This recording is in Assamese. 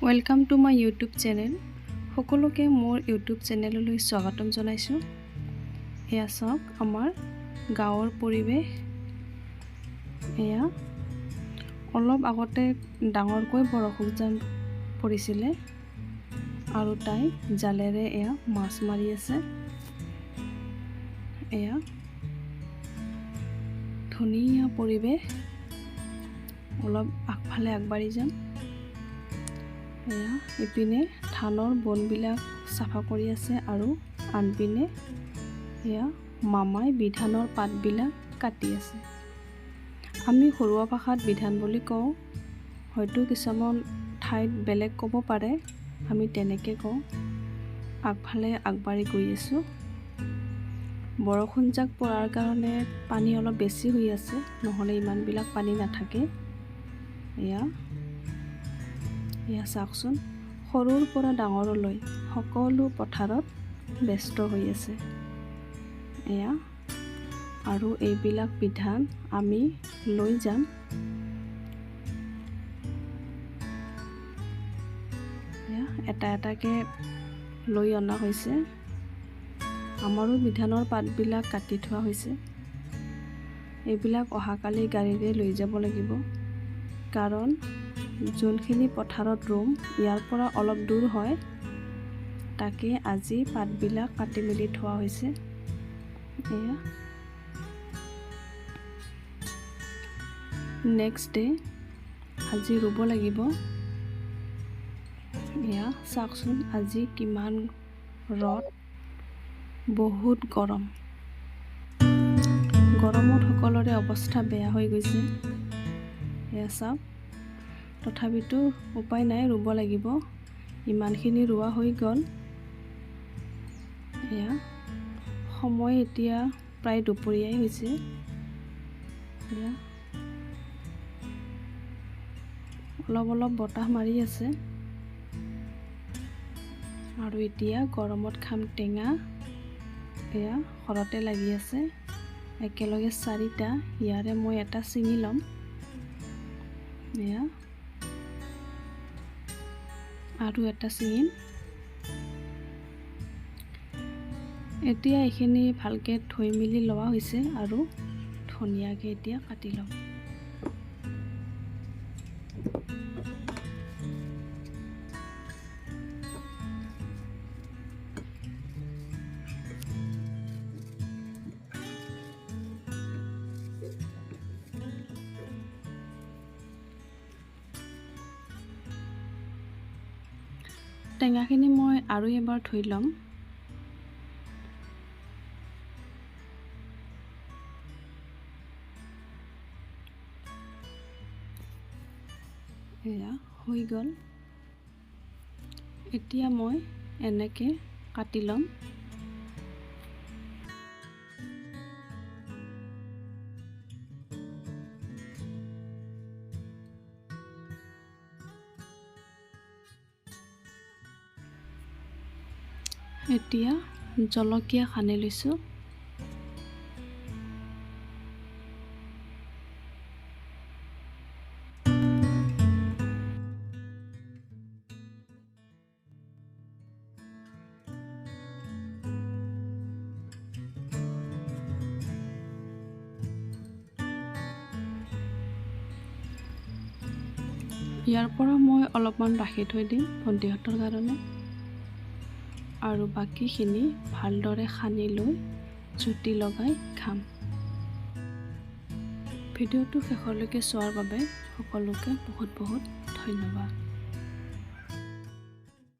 Welcome to my YouTube channel. সকলোকে মোৰ ইউটিউব চেনেললৈ স্বাগতম জনাইছোঁ। এয়া চাওক আমাৰ গাঁৱৰ পৰিৱেশ। এয়া অলপ আগতে ডাঙৰকৈ বৰষুণ পৰিছিলে আৰু তাই জালেৰে এয়া মাছ মাৰি আছে। এয়া ধুনীয়া পৰিৱেশ। অলপ আগফালে আগবাঢ়ি যাম। এয়া ইপিনে ধানৰ বনবিলাক চাফা কৰি আছে আৰু আনপিনে এয়া মামাই বিধানৰ পাতবিলাক কাটি আছে। আমি ঘৰুৱা ভাষাত বিধান বুলি কওঁ, হয়তো কিছুমান ঠাইত বেলেগ ক'ব পাৰে, আমি তেনেকৈ কওঁ। আগফালে আগবাঢ়ি গৈ আছোঁ। বৰষুণ জাক পৰাৰ কাৰণে পানী অলপ বেছি হৈ আছে, নহ'লে ইমানবিলাক পানী নাথাকে। এয়া চাওকচোন, সৰুৰ পৰা ডাঙৰলৈ সকলো পথাৰত ব্যস্ত হৈ আছে। এয়া আৰু এইবিলাক বিধান আমি লৈ যাম। এয়া এটা এটাকৈ লৈ অনা হৈছে। আমাৰো বিধানৰ পাতবিলাক কাটি থোৱা হৈছে। এইবিলাক অহাকালি গাড়ীৰে লৈ যাব লাগিব, কাৰণ যোনখিনি পথাৰত ৰুম ইয়াৰ পৰা অলপ দূৰ হয়। তাকে আজি পাতবিলাক কাটি মেলি থোৱা হৈছে। এয়া নেক্সট ডে আজি ৰুব লাগিব। এয়া চাওকচোন, আজি কিমান ৰ'দ, বহুত গৰম। গৰমত সকলোৰে অৱস্থা বেয়া হৈ গৈছে। এয়া চাওক, তথাপিতো উপায় নাই, ৰুব লাগিব। ইমানখিনি ৰোৱা হৈ গ'ল। এয়া সময় এতিয়া প্ৰায় দুপৰীয়াই হৈছে। এয়া অলপ অলপ বতাহ মাৰি আছে। আৰু এতিয়া গৰমত খাম টেঙা। এয়া ঘৰতে লাগি আছে, একেলগে 4টা। ইয়াৰে মই এটা ছিঙি ল'ম। এয়া আৰু এটা ছিঙিম। এতিয়া এইখিনি ভালকৈ ধুই মেলি লোৱা হৈছে আৰু ধুনীয়াকৈ এতিয়া কাটি ল'ম। টেঙাখিনি মই আৰু এবাৰ ধুই ল'ম। এয়া হৈ গ'ল। এতিয়া মই এনেকৈ কাটি ল'ম। এতিয়া জলকীয়া সানি লৈছোঁ। ইয়াৰ পৰা মই অলপমান ৰাখি থৈ দিম ভণ্টিহঁতৰ কাৰণে, আৰু বাকীখিনি ভালদৰে সানি লৈ জুতি লগাই খাম। ভিডিঅ'টো শেষলৈকে চোৱাৰ বাবে সকলোকে বহুত বহুত ধন্যবাদ।